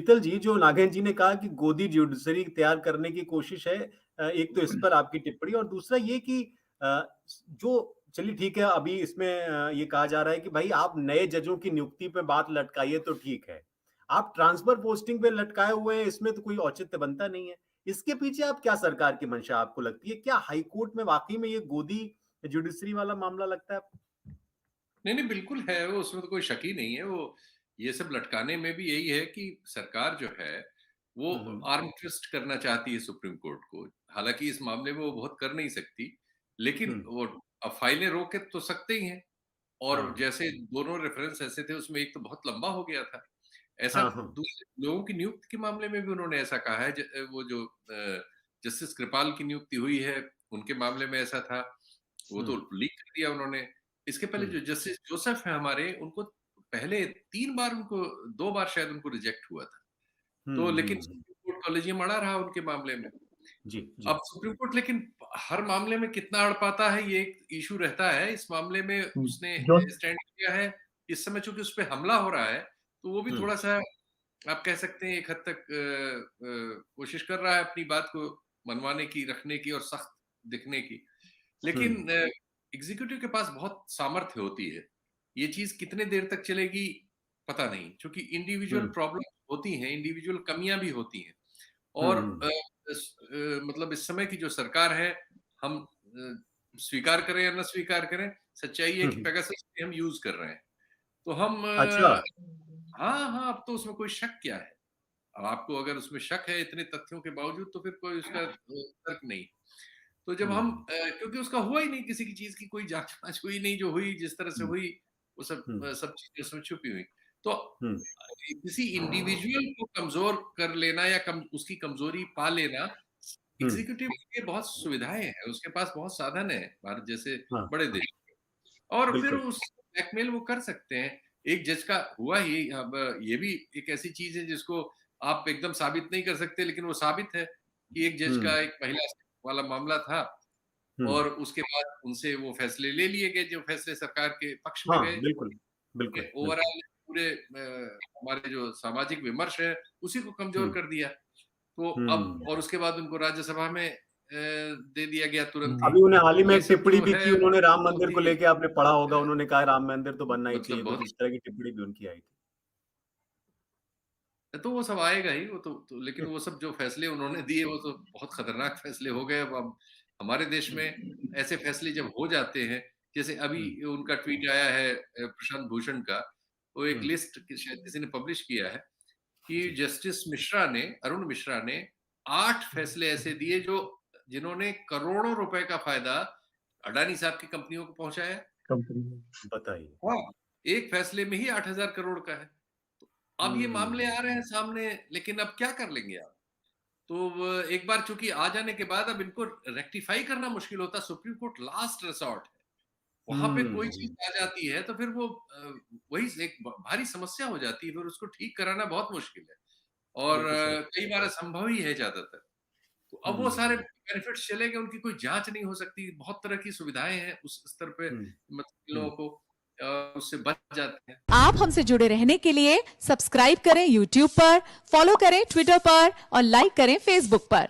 शीतल जी, जो नागेंद्र जी ने कहा कि गोदी ज्यूडिशरी तैयार करने की कोशिश है, एक तो इस पर आपकी टिप्पणी और दूसरा ये कि जो चलिए ठीक है, अभी इसमें ये कहा जा रहा है कि भाई आप नए जजों की नियुक्ति पे बात लटकाइए तो ठीक है। आप ट्रांसफर पोस्टिंग पे लटकाए हुए हैं, इसमें तो कोई औचित्य बनता नहीं है। इसके पीछे आप क्या सरकार की मंशा आपको लगती है? क्या हाई कोर्ट में वाक़ई में ये गोदी ज्यूडिशरी वाला मामला लगता है आपको? नहीं, नहीं, बिल्कुल है वो, उसमें तो कोई शक ही नहीं है। वो ये सब लटकाने में भी यही है कि सरकार जो है, वो हुँ, हुँ। आर्म ट्विस्ट करना चाहती है सुप्रीम कोर्ट को। हालाँकि इस मामले में वो बहुत कर नहीं सकती, हुँ। लेकिन वो अब फाइलें रोक के तो सकते ही हैं। और हाँ। जैसे दोनों रेफरेंस ऐसे थे, उसमें एक तो बहुत लंबा हो गया था। ऐसा हाँ, हाँ। दूसरे लोगों की नियुक्ति के मामले में भी उन्होंने ऐसा कहा है। वो जो जस्टिस कृपाल की नियुक्ति हुई है, उनके मामले में ऐसा था, वो हुँ, तो लीक कर दिया उन्होंने। इसके पहले हुँ। जो जस्टिस जोसेफ हैं हमारे, उनको पहले 3 बार, उनको 2 बार शायद उनको रिजेक्ट हुआ था। हुँ, तो हुँ, लेकिन हुँ। सुप्रीम कोर्ट कॉलेजियम अड़ा रहा उनके मामले में। जी, अब जी। सुप्रीम कोर्ट लेकिन हर मामले में कितना अड़ पाता है, ये एक इश्यू रहता है। इस मामले में हुँ। उसने जो स्टैंड लिया है। इस समय चूँकि उस पे हमला हो रहा है, तो वो भी हुँ, थोड़ा-सा, आप कह सकते हैं, एक हद तक कोशिश कर रहा है अपनी बात को मनवाने की, रखने की और सख्त दिखने की। हुँ, लेकिन एग्ज़ीक्यूटिव के पास बहुत सामर्थ्य होती है। ये चीज़ कितने देर तक चलेगी, पता नहीं, क्योंकि इंडिविजुअल हुँ, प्रॉब्लम होती हैं, इंडिविजुअल कमियाँ भी होती हैं। हुँ, और हुँ, मतलब इस समय की जो सरकार है, हम स्वीकार करें या ना स्वीकार करें, सच्चाई ये है हुँ, कि हुँ। पेगासस हम यूज़ कर रहे हैं। तो हम अच्छा। हाँ, हाँ, अब तो उसमें कोई शक क्या है? अब आपको अगर उसमें शक है इतने तथ्यों के बावजूद, तो फिर कोई उसका तर्क नहीं। तो जब हम हुँ, क्योंकि उसका हुआ ही नहीं, किसी की चीज़ की कोई जाँच-वाँच हुई नहीं, जो हुई जिस तरह से हुँ, हुई, वो सब हुँ, सब चीज़ें उसमें छुपी हुई। तो हुँ, किसी इंडिविजुअल को कमज़ोर कर लेना या उसकी कमज़ोरी पा लेना, हुँ। एग्ज़ीक्यूटिव के बहुत सुविधाएँ हैं, उसके पास बहुत साधन हैं, भारत जैसे हाँ, बड़े देश में। और फिर बिल्कुल। उस ब्लैकमेल वो कर सकते हैं। एक जज का हुआ ही। अब ये भी एक ऐसी चीज़ है जिसको आप एकदम साबित नहीं कर सकते, लेकिन वो साबित है कि एक जज हुँ, का एक महिला से वाला मामला था, हुँ। और उसके बाद उनसे वो फैसले ले लिए गए, जो फैसले सरकार के पक्ष में हाँ, गए। बिल्कुल, बिल्कुल, बिल्कुल। ओवरऑल पूरे हमारे जो सामाजिक विमर्श है, उसी को कमज़ोर हुँ, कर दिया। तो अब, हुँ। और उसके बाद उनको राज्यसभा में दे दिया गया तुरंत ही। अभी उन्हें हाल ही तो में ये एक सब टिप्पणी जो भी है, की उन्होंने राम मंदिर बहुत को ही लेके, आपने पढ़ा होगा, उन्होंने कहा राम मंदिर तो बनना ही चाहिए, मतलब कुछ बहुत इस तरह की टिप्पणी भी उनकी आई थी। तो वो सब आएगा ही, वो तो लेकिन वो सब जो फैसले उन्होंने दिए, वो तो बहुत खतरनाक फैसले हो गए। अब हम हमारे देश में ऐसे फैसले जब हो जाते हैं, जैसे अभी हुँ, उनका ट्वीट आया है, प्रशांत भूषण का, वो एक हुँ, लिस्ट शायद किसी ने पब्लिश किया है कि जी। जस्टिस मिश्रा ने, अरुण मिश्रा ने 8 फैसले ऐसे दिए, जो जिन्होंने करोड़ों रुपए का फ़ायदा अडानी साहब की कंपनियों को पहुँचाया। कंपनी में बताइए। हाँ, एक फैसले में ही 8,000 करोड़ का है। तो अब ये मामले हुँ, आ रहे हैं सामने, लेकिन अब क्या कर लेंगे आप? तो व एक बार चूँकि आ जाने के बाद अब इनको रेक्टिफ़ाई करना मुश्किल होता है, सुप्रीम कोर्ट लास्ट रिसॉर्ट है। वहाँ पे कोई चीज़ हुँ, आ जाती है, तो फिर वो वही एक भारी समस्या हो जाती है, फिर उसको ठीक कराना बहुत मुश्किल है, और बिल्कुल सही। कई बार असंभव ही है ज़्यादातर। तो अब वो सारे हुँ, बेनिफिट्स चले गए, उनकी कोई जाँच नहीं हो सकती, बहुत तरह की सुविधाएँ हैं उस स्तर पे, हुँ, मतलब इन हुँ। लोगों को उससे बच जाते हैं। आप हमसे जुड़े रहने के लिए सब्सक्राइब करें YouTube पर, फॉलो करें ट्विटर पर और लाइक करें Facebook पर।